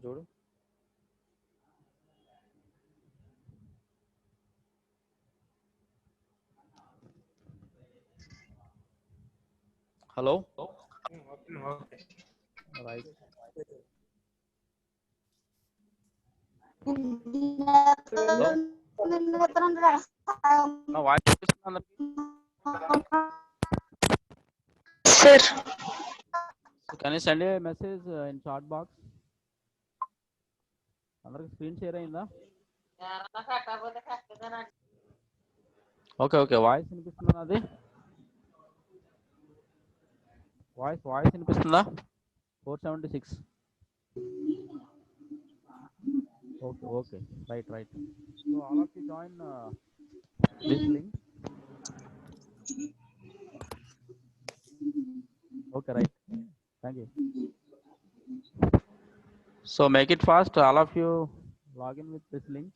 చూడు. Hello right. Hello నా voice వినిపిస్తుందా అందరికీ? Sir, So can you send a message in chat box? అందరికి స్క్రీన్ షేర్ అయిందా? ఓకే ఓకే, వాయిస్ వినిపిస్తుందా నాది? వాయిస్ వినిపిస్తుందా? 476. Okay okay, right. So all of you join this link. Okay right, thank you. So make it fast, all of you log in with this link.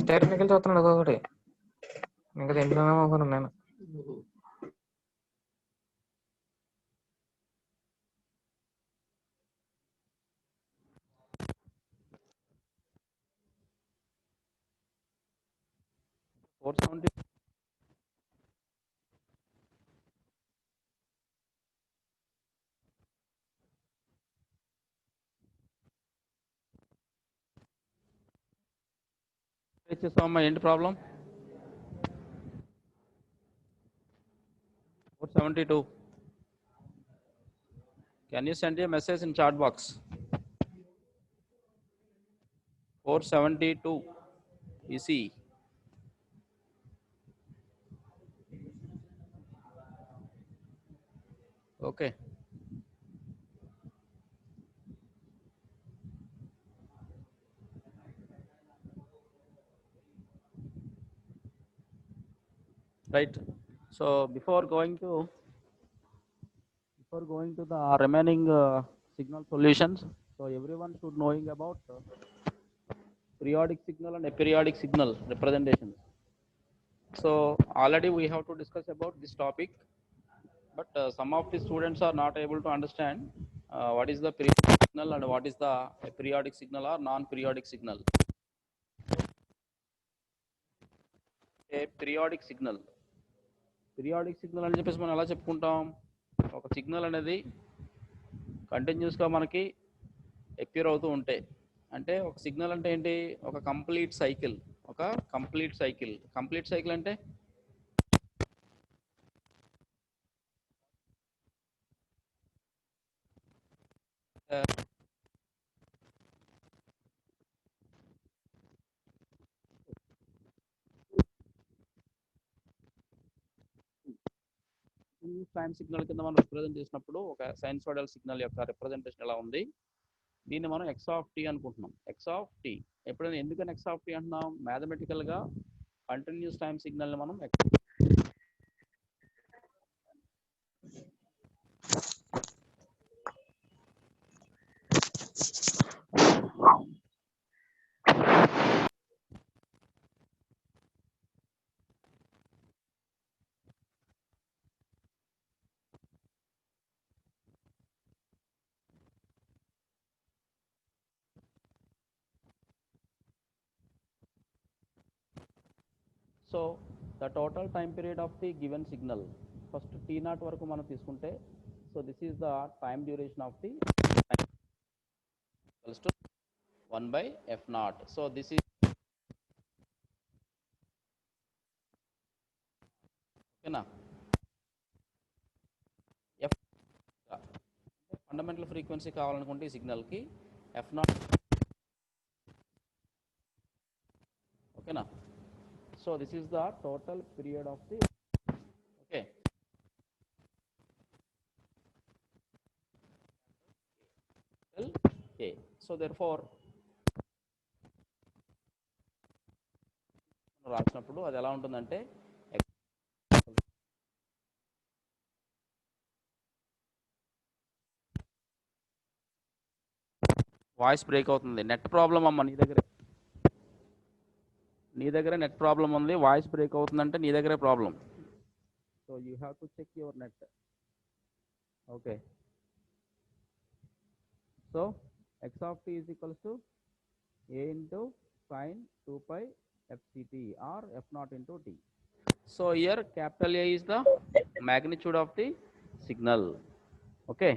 Technical చూస్తున్నాడు ఒకటి ఇంకా తింటున్నాను నేను. చేసామమ్మా, ఏంటి problem? 472. Can you send a message in chat box? 472 easy. Okay. Right. So before going to the remaining signal solutions, so everyone should knowing about periodic signal and aperiodic signal representation. So already we have to discuss about this topic, but some of the students are not able to understand what is the periodic signal and what is the aperiodic signal or non-periodic signal. A periodic signal అని చెప్పేసి మనం ఎలా చెప్పుకుంటాం? ఒక signal అనేది కంటిన్యూస్గా మనకి appear అవుతూ ఉంటే, అంటే ఒక సిగ్నల్ అంటే ఏంటి? ఒక కంప్లీట్ సైకిల్ అంటే టైం సిగ్నల్ కింద మనం రిప్రజెంట్ చేసినప్పుడు ఒక సైన్సాయిడల్ సిగ్నల్ యొక్క రిప్రజెంటేషన్ ఎలా ఉంది, దీన్ని మనం ఎక్స్ ఆఫ్ టీ అనుకుంటున్నాం. ఎక్స్ ఆఫ్ టీ ఎప్పుడైనా ఎందుకని ఎక్స్ ఆఫ్ టీ అంటున్నాం? మ్యాథమెటికల్గా కంటిన్యూస్ టైం సిగ్నల్ని మనం so the total time period of the given signal first T naught వరకు మనం తీసుకుంటే, so this is the time duration of the 1/f0. So this is ఓకేనా. F fundamental frequency కావాలనుకుంటే ఈ సిగ్నల్కి f0, ఓకేనా. So this is the total period of the, okay. A. So therefore రాసినప్పుడు అది ఎలా ఉంటుందంటే వాయిస్ బ్రేక్ అవుతుంది. నెట్ ప్రాబ్లం అమ్మ నీ దగ్గర నెట్ ప్రాబ్లం ఉంది. వాయిస్ బ్రేక్ అవుతుందంటే నీ దగ్గరే problem. So you have to check your net. Okay. So x of t is equals to a into sin 2 pi fct or f naught into t. So here capital A is the magnitude of the signal. Okay,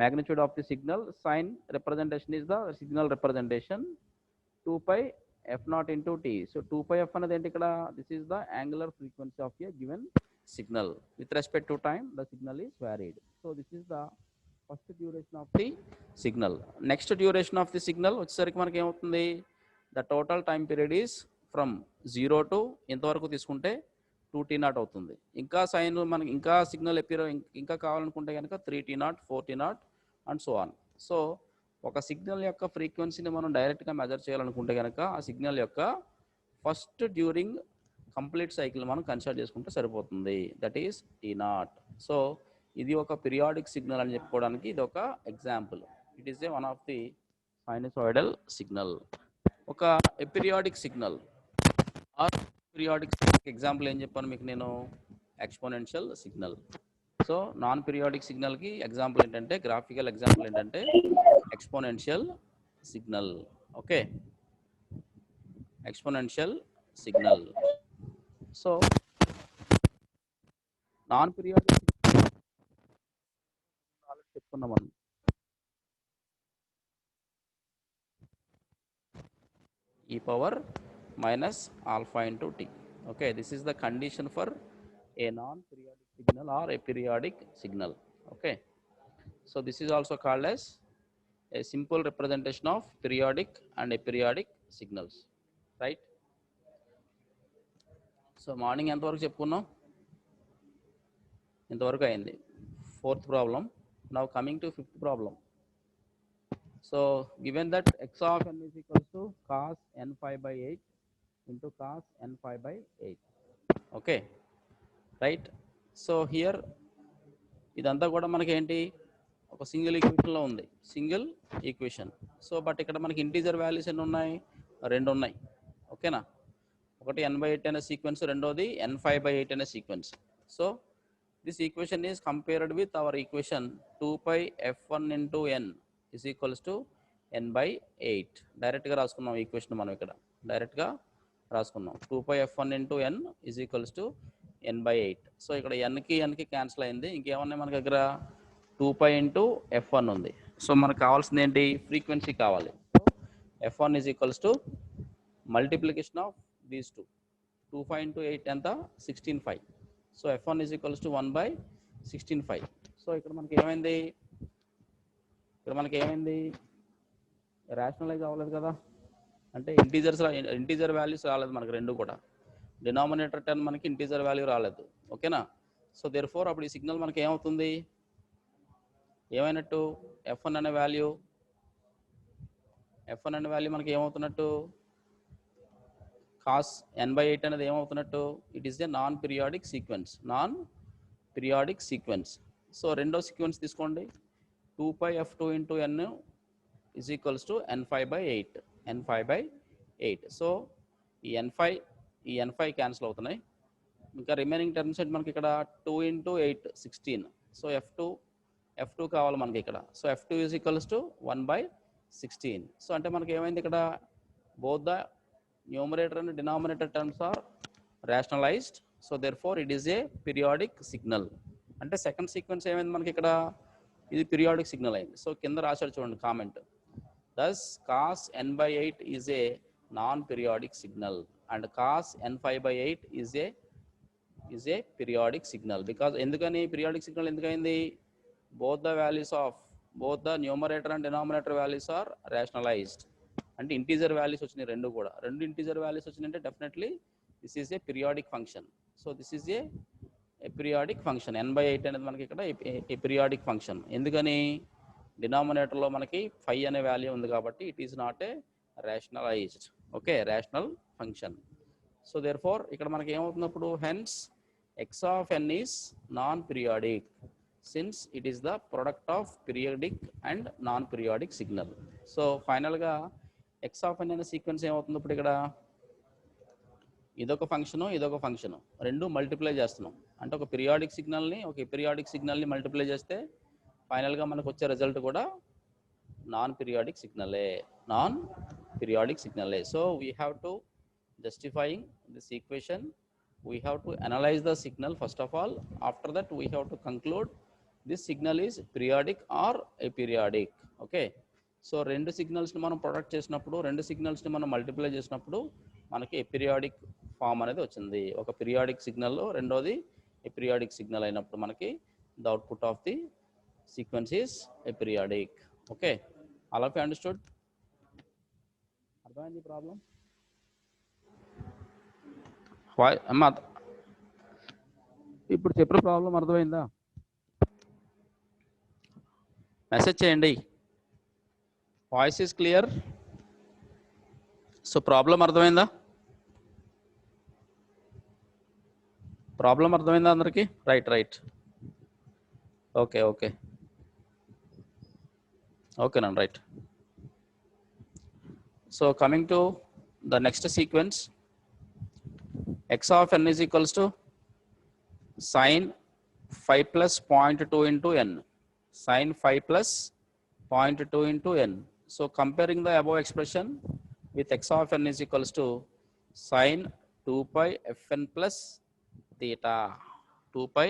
magnitude of the signal. Sin representation is the signal representation. 2 pi f naught into t. So 2 pi f another ikkada, this is the angular frequency of a given signal. With respect to time, the signal is varied. So this is the first duration of the signal. Next duration of the signal వచ్చేసరికి మనకి ఏమవుతుంది, the total time period is from 0 to ఎంతవరకు తీసుకుంటే 2t0 అవుతుంది. ఇంకా sign మనకి ఇంకా signal ఇంకా కావాలనుకుంటే కనుక 3t0, 4t0 and so on. So ఒక సిగ్నల్ యొక్క ఫ్రీక్వెన్సీని మనం డైరెక్ట్గా మెజర్ చేయాలనుకుంటే కనుక ఆ సిగ్నల్ యొక్క ఫస్ట్ డ్యూరింగ్ కంప్లీట్ సైకిల్ మనం కన్సిడర్ చేసుకుంటే సరిపోతుంది. That is t0. సో ఇది ఒక పీరియాడిక్ సిగ్నల్ అని చెప్పుకోవడానికి ఇది ఒక example. It is a one of the sinusoidal signal. ఒక aperiodic signal or periodic example ఏం చెప్పాను మీకు నేను, exponential signal. So non periodic సిగ్నల్కి ఎగ్జాంపుల్ ఏంటంటే, గ్రాఫికల్ ఎగ్జాంపుల్ ఏంటంటే exponential signal. Okay, exponential signal. So non periodic చెప్పుకున్నాం మనం. e power minus alpha into t. Okay, this is the condition for a non-periodic signal or a periodic signal. Okay, so this is also called as a simple representation of periodic and aperiodic signals, right? So morning ఎంతవరకు చెప్పుకున్నాం, ఇంతవరకు అయింది. Fourth problem. Now coming to fifth problem. So given that x of n is equals to cos n phi by 8 into cos n phi by 8. Okay, right? So here ఇదంతా కూడా మనకి ఏంటి, ఒక single ఈక్వేషన్లో ఉంది, సింగిల్ ఈక్వేషన్. సో బట్ ఇక్కడ మనకి integer values ఎన్ని ఉన్నాయి, 2 ఉన్నాయి. ఓకేనా, ఒకటి n/8 అనే సీక్వెన్స్, రెండోది n5/8 అనే sequence. So this equation is compared with our equation 2 pi f1 into n is equals to n/8. డైరెక్ట్గా రాసుకున్నాం ఈక్వేషన్ మనం ఇక్కడ, డైరెక్ట్గా రాసుకున్నాం 2 pi f1 into n is equals to n/8. So ఇక్కడ nకి క్యాన్సిల్ అయింది. ఇంకేమన్నాయి మన దగ్గర, 2 pi into f1 ఉంది. సో మనకు కావాల్సింది ఏంటి, ఫ్రీక్వెన్సీ కావాలి. f1 is equals to multiplication of these 2 5 into 8 ఎంత, 16/5. So f1 is equals to 1/16/5. So ఇక్కడ మనకి ఏమైంది, రేషనలైజ్ అవ్వలేదు కదా, అంటే ఇంటీజర్ వాల్యూస్ రాలేదు మనకి, రెండు కూడా డినామినేటర్ టర్మ్ మనకి ఇంటీజర్ వాల్యూ రాలేదు. ఓకేనా, సో దేర్ఫోర్ అప్పుడు ఈ సిగ్నల్ మనకి ఏమవుతుంది, ఏమైనట్టు, f1 అనే వాల్యూ మనకి ఏమవుతున్నట్టు, కాస్ n/8 అనేది ఏమవుతున్నట్టు, it is a non periodic sequence. So రెండో సీక్వెన్స్ తీసుకోండి, 2 pi f2 into n is equals to n5/8. So ఈ n5 క్యాన్సిల్ అవుతున్నాయి. ఇంకా రిమైనింగ్ టర్మ్స్ ఏంటి మనకి ఇక్కడ, 2 into 8 16. సో f2 కావాలి మనకి ఇక్కడ. So f2 is equals to 1/16. So అంటే మనకి ఏమైంది ఇక్కడ, both the numerator and denominator terms are rationalized. So therefore it is a periodic signal. అంటే సెకండ్ సీక్వెన్స్ ఏమైంది మనకి ఇక్కడ, ఇది పీరియాడిక్ సిగ్నల్ అయింది. సో కింద రాశారు చూడండి comment, thus cos n/8 is a non-periodic signal and cos n5/8 is a periodic signal. Because ఎందుకని పీరియాడిక్ సిగ్నల్ ఎందుకైంది, both the values of both the numerator and denominator values are rationalized. అంటే integer values వచ్చినాయి, రెండు integer values వచ్చినాయంటే definitely this is a periodic function. So this is a periodic function. n/8 అనేది మనకి ఇక్కడ ఏ periodic function. ఎందుకని, డినామినేటర్లో మనకి 5 అనే వాల్యూ ఉంది కాబట్టి it is not a rationalized. Okay, rational function. So therefore ఇక్కడ మనకి ఏమవుతున్నప్పుడు hence x of n is non periodic since it is the product of periodic and non periodic signal. So ఫైనల్గా x of n అనే sequence ఏమవుతుంది ఇప్పుడు ఇక్కడ ఇదొక function ఇదొక ఫంక్షను రెండు మల్టిప్లై చేస్తున్నాం అంటే ఒక పీరియాడిక్ సిగ్నల్ని ఒక ఎపీరియాడిక్ సిగ్నల్ని మల్టిప్లై చేస్తే ఫైనల్గా మనకు వచ్చే రిజల్ట్ కూడా నాన్ పీరియాడిక్ సిగ్నలే. So we have to justifying this equation we have to analyze the signal first of all. After that we have to conclude this signal is periodic or aperiodic. Okay, so రెండు signals ని మనం product చేసినప్పుడు రెండు signals ని మనం multiply చేసినప్పుడు మనకి ఎపీరియాడిక్ form అనేది వచ్చింది. ఒక పీరియాడిక్ సిగ్నల్ రెండోది ఎపీరియాడిక్ సిగ్నల్ అయినప్పుడు మనకి the output of the sequence is aperiodic. Okay, all of you understood? అర్థమైంది ప్రాబ్లం? అమ్మా ఇప్పుడు చెప్పిన ప్రాబ్లం అర్థమైందా? మెసేజ్ చేయండి. Voice is clear? So problem అర్థమైందా? ప్రాబ్లం అర్థమైందా అందరికీ? రైట్. ఓకే ఓకేనండి, right. So coming to the next sequence, x of n is equals to sin 5 plus 0.2 into n. Sin 5 plus 0.2 into n. So comparing the above expression with x of n is equals to sin 2 pi fn plus theta. 2 pi